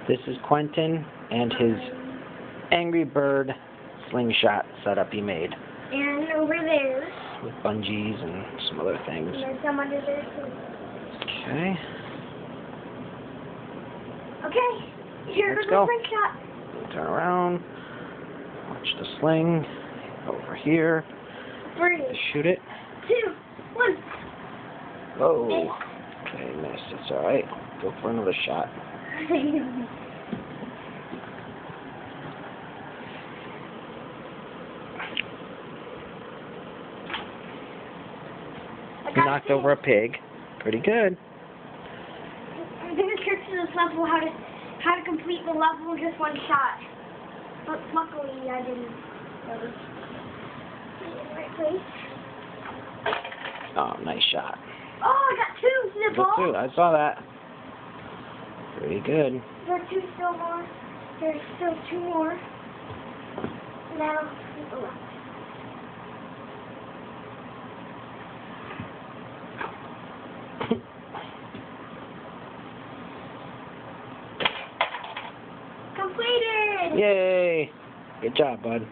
This is Quentin and his Angry Bird slingshot setup he made. And over there. With bungees and some other things. And there's some under there too. Okay. Okay. Here Let's goes go. the slingshot. Turn around. Watch the sling. Over here. 3, Shoot it. 2, 1. Whoa. Miss. Okay, missed. It's alright. Go for another shot. You knocked over a pig. Pretty good. I'm gonna search this level how to complete the level in just one shot. But luckily I didn't really be in the right place. Oh, nice shot. Oh, I got 2. See the ball? Good too. I saw that. Pretty good. There's 2 still more. There's still 2 more. Now, the left. Completed! Yay! Good job, bud.